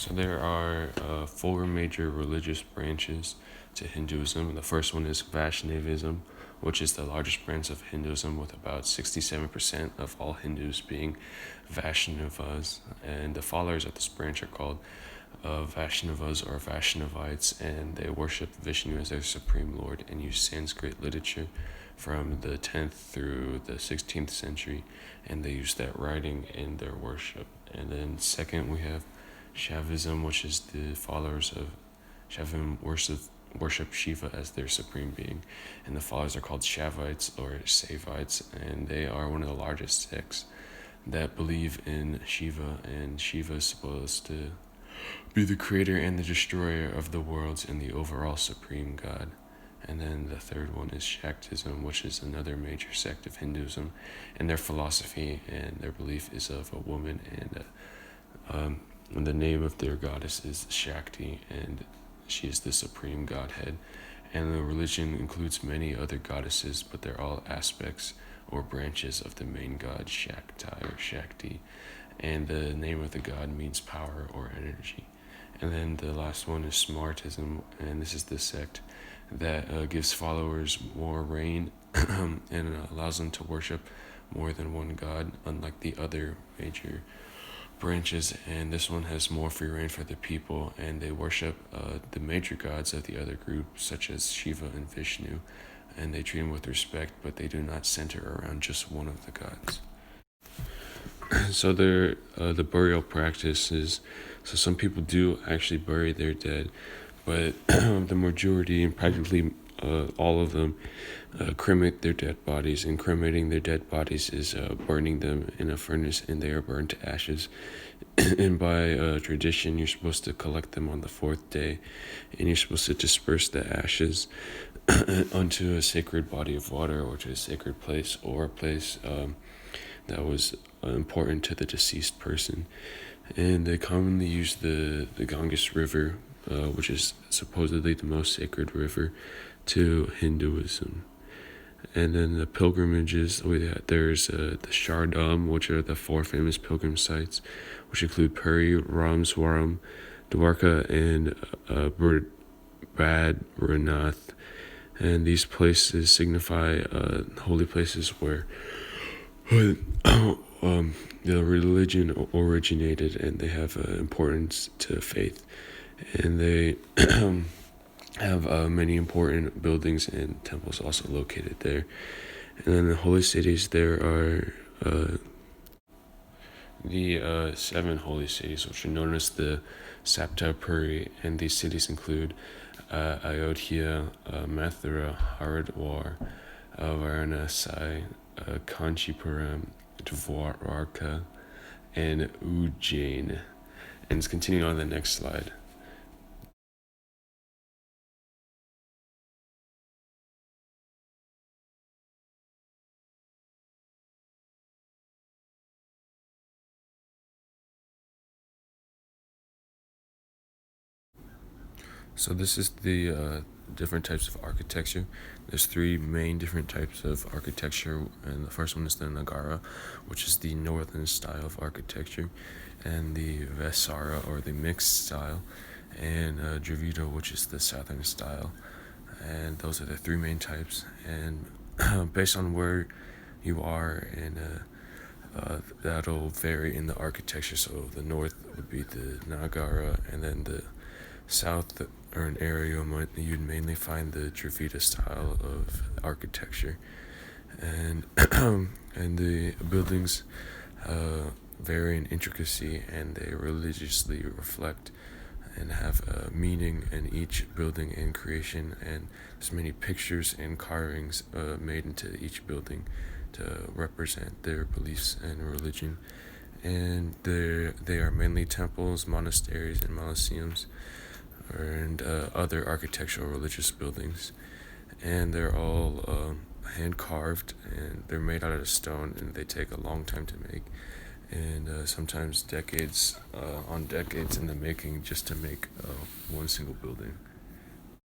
So there are four major religious branches to Hinduism. The first one is Vaishnavism, which is the largest branch of Hinduism, with about 67% of all Hindus being Vaishnavas. And the followers of this branch are called Vaishnavas or Vaishnavites, and they worship Vishnu as their supreme lord and use Sanskrit literature from the 10th through the 16th century, and they use that writing in their worship. And then second, we have Shaivism, which is the followers of Shaivism worship Shiva as their supreme being, and the followers are called Shaivites or Saivites, and they are one of the largest sects that believe in Shiva, and Shiva is supposed to be the creator and the destroyer of the worlds and the overall supreme God. And then the third one is Shaktism, which is another major sect of Hinduism, and their philosophy and their belief is of a woman, and the name of their goddess is Shakti, and she is the supreme godhead. And the religion includes many other goddesses, but they're all aspects or branches of the main god Shakti or Shakti, and the name of the god means power or energy. And then the last one is Smartism, and this is the sect that gives followers more reign and allows them to worship more than one god, unlike the other major branches. And this one has more free reign for the people, and they worship the major gods of the other group, such as Shiva and Vishnu, and they treat them with respect, but they do not center around just one of the gods. So the burial practices. So some people do actually bury their dead, but the majority and practically all of them cremate their dead bodies. And cremating their dead bodies is burning them in a furnace, and they are burned to ashes. And by tradition, you're supposed to collect them on the fourth day, and you're supposed to disperse the ashes onto a sacred body of water or to a sacred place or a place that was important to the deceased person. And they commonly use the Ganges River, which is supposedly the most sacred river to Hinduism. And then the pilgrimages, there's the Char Dham, which are the four famous pilgrim sites, which include Puri, Rameswaram, Dwarka, and Badrinath. And these places signify holy places where the religion originated, and they have importance to faith. And they have many important buildings and temples also located there. And then the holy cities, there are the 7 holy cities, which are known as the Sapta Puri, and these cities include Ayodhya, Mathura, Haridwar, Varanasi, Kanchipuram, Dwarka, and Ujjain. And it's continuing on the next slide. So this is the different types of architecture. There's 3 main different types of architecture, and the first one is the Nagara, which is the northern style of architecture, and the Vesara, or the mixed style, and Dravida, which is the southern style. And those are the 3 main types. And based on where you are, and that'll vary in the architecture. So the north would be the Nagara, and then the south or an area you'd mainly find the Dravida style of architecture. And and the buildings vary in intricacy, and they religiously reflect and have a meaning in each building and creation, and there's many pictures and carvings made into each building to represent their beliefs and religion. And they are mainly temples, monasteries, and mausoleums, and other architectural religious buildings. And they're all hand carved, and they're made out of stone, and they take a long time to make, and sometimes decades on decades in the making, just to make one single building.